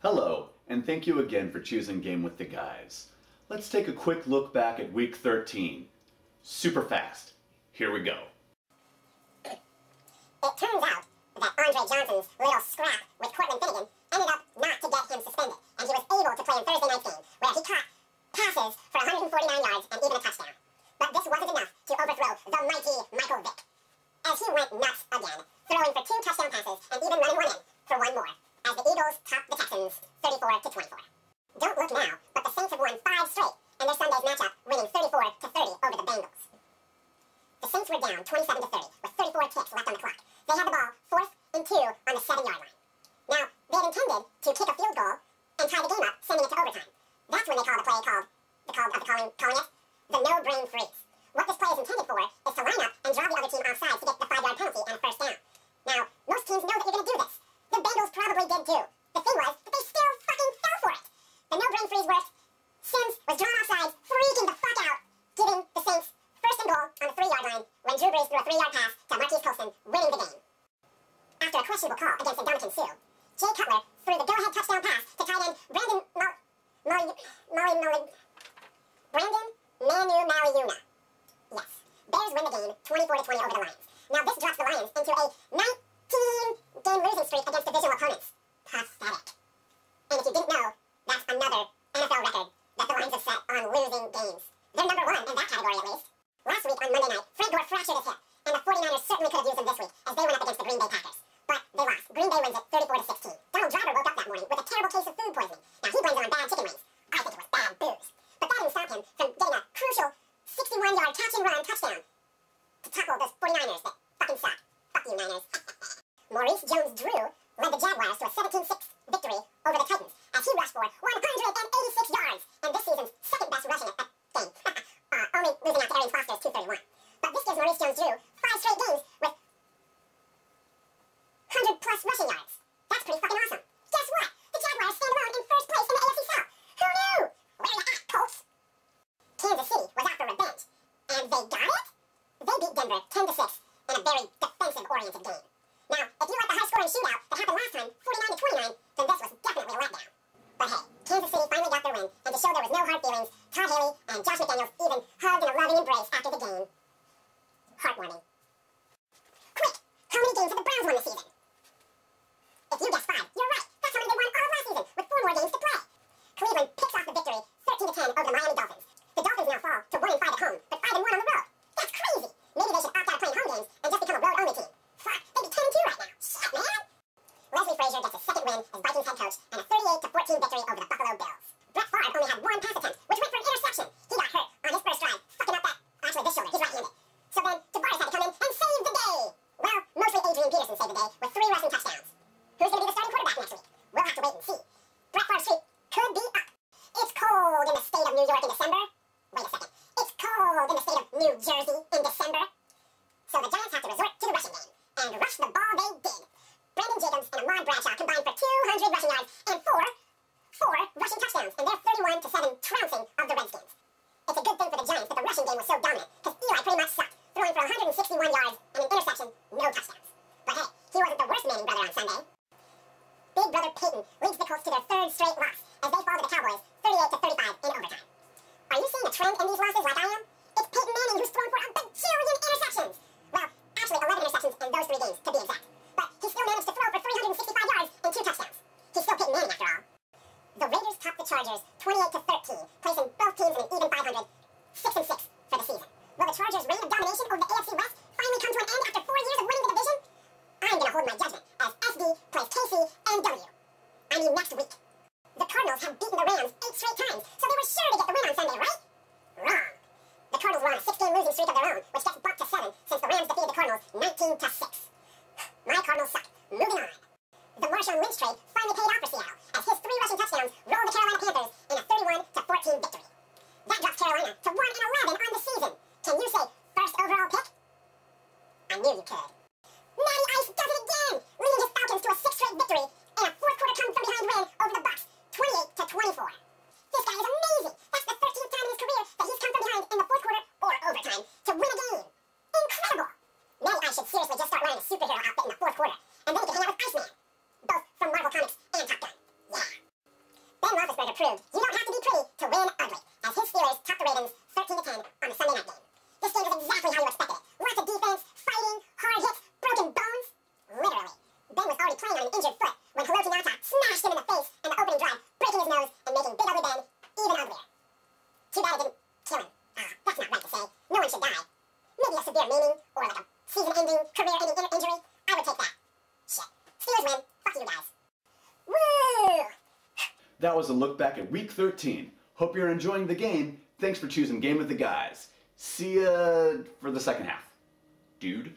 Hello, and thank you again for choosing Game with the Guys. Let's take a quick look back at Week 13. Super fast. Here we go. It turns out that Andre Johnson's little scrap with Cortland Finnegan ended up not to get him suspended, and he was able to play in Thursday night's game, where he caught passes for 149 yards and even a touchdown. But this wasn't enough to overthrow the mighty Michael Vick, as he went nuts again, throwing for 2 touchdown passes and even running one in for one more, as the Eagles topped the Texans 34-24. Don't look now, but the Saints have won 5 straight in their Sunday's matchup, winning 34-30 over the Bengals. The Saints were down 27-30 with 34 ticks left on the clock. They had the ball 4th and 2 on the 7-yard line. Now, they had intended to kick a field goal and tie the game up, sending it to overtime. That's when they called the play calling it the no-brain freeze. What this play is intended for is to line up and draw the other team offside to get the 5-yard penalty and a first down. Now, most teams know that you're going to do this. The Bengals probably did too. The thing was that they still fucking fell for it. The no-brain freeze worked. Sims was drawn offside, freaking the fuck out, giving the Saints first and goal on the 3-yard line when Drew Brees threw a 3-yard pass to Marquise Colston, winning the game. After a questionable call against Ndamukong Suh, Jay Cutler threw the go-ahead touchdown pass to tight end Brandon Maliuna. Yes, Bears win the game 24-20 over the Lions. Now this drops the Lions into a 19-game losing streak against divisional opponents. Pathetic. And if you didn't know, that's another NFL record that the Lions have set on losing games. They're number 1 in that category at least. Last week on Monday night, Frank Gore fractured his hip, and the 49ers certainly could have used him this week as they went up against the Green Bay Packers. But they lost. Green Bay wins it 34-16. Donald Driver woke up that morning with a terrible case of food poisoning. Now he blames it on bad chicken wings. I think it was bad booze. But that didn't stop him from getting a crucial 61-yard catch-and-run touchdown to tackle those 49ers that fucking suck. Fuck you, Niners. Maurice Jones-Drew led the Jaguars to a 17-6 victory over the Titans as he rushed for 186 yards and this season's second-best rushing game. Only losing out to Arian Foster's 231. But this gives Maurice Jones-Drew 5 straight games with 100-plus rushing yards. That's pretty fucking awesome. Guess what? The Jaguars stand alone in first place in the AFC South. Who knew? Where you at, Colts? Kansas City was out for revenge, and they got it? They beat Denver 10-6 in a very defensive-oriented game. Now, if you like the high-scoring shootout that happened last time, 49-29, then this was definitely a letdown. But hey, Kansas City finally got their win, and to show there was no hard feelings, Todd Haley and Josh McDaniels even hugged in a loving embrace after the game. Heartwarming. Quick! How many games have the Browns won this season? If you guessed 5, you're right. That's how many they won all of last season, with 4 more games to play. Cleveland picks off the victory 13-10 over the Miami Dolphins. The Dolphins now fall to 1-5 at home, but 5-1 on the road. That's crazy! Maybe they should opt out of playing home games and just become a road-only team. Fuck, they'd be 10-2 right now. Shit, man! Leslie Frazier gets his second win as Vikings head coach and a 38-14 victory over the Buffalo Bills. Brett Favre only had 1 pass attempt, which went for an interception. He got hurt on his first drive, fucking up this shoulder. He's right-handed. So then, Tavares had to come in and save the day. Well, mostly Adrian Peterson saved the day with 3 rushing touchdowns. Who's going to be the starting quarterback next week? We'll have to wait and see. Brett Favre's streak could be up. It's cold in the state of New York in December. Wait a second. It's cold in the state of New Jersey in December. So the Giants have to resort to the rushing game. And rush the ball they did. Brandon Jacobs and Ahmad Bradshaw combined for 200 rushing yards and 4 rushing touchdowns in their 31-7 trouncing of the Redskins. It's a good thing for the Giants that the rushing game was so dominant, because Eli pretty much sucked, throwing for 161 yards and an interception, no touchdowns. But hey, he wasn't the worst Manning brother on Sunday. Big brother Peyton leads the Colts to their 3rd straight loss as they fall to the Cowboys 38-35 in overtime. Are you seeing a trend in these losses like I am? It's Peyton Manning who's thrown for a bajillion interceptions. Well, actually 11 interceptions in those 3 games, to be exact. But he still managed to throw for 365 yards and 2 touchdowns. He's still Peyton Manning after all. The Raiders topped the Chargers 28-13, placing both teams in an even 500, 6-6 for the season. Will the Chargers' reign of domination over the AFC West finally come to an end after 4 years of winning the division? I'm going to hold my judgment as SD plays KC and W. I mean next week. The Cardinals have beaten the Rams 8 straight times, so they were sure to get the win on Sunday, right? Wrong. The Cardinals were on a 6-game losing streak of their own, which gets bumped to 7 since the Rams defeated the Cardinals 19-6. My Cardinals suck. Moving on. The Marshawn Lynch trade finally paid off for Seattle, as his 3 rushing touchdowns rolled the Carolina Panthers in a 31-14 victory. That drops Carolina to 1-11 on the season. Can you say first overall pick? I knew you could. Matty Ice does it again, leading his Falcons to a 6th straight victory and a 4th quarter come-from-behind win over the Bucs, 28-24. This guy is amazing. That's the 13th time in his career that he's come from behind in the 4th quarter or overtime to win a game. Incredible. Matty Ice should seriously just start wearing a superhero outfit in the 4th quarter, and then he can hang out with Iceman. Both from Marvel Comics and Top Gun. Yeah. proved you don't have to be pretty to win ugly, as his Steelers topped the Ravens 13-10 on the Sunday night game. This game was exactly how you expected it. Lots of defense, fighting, hard hits, broken bones. Literally. Ben was already playing on an injured foot when Haloti Ngata smashed him in the face in the opening drive, breaking his nose and making Big Ugly Ben even uglier. Too bad it didn't kill him. That's not right to say. No one should die. Maybe a severe meaning, or like a season-ending, career-ending injury. I would take that. Shit. Steelers win. Fuck you guys. Woo! That was a look back at Week 13. Hope you're enjoying the game. Thanks for choosing Game with the Guys. See ya for the second half. Dude.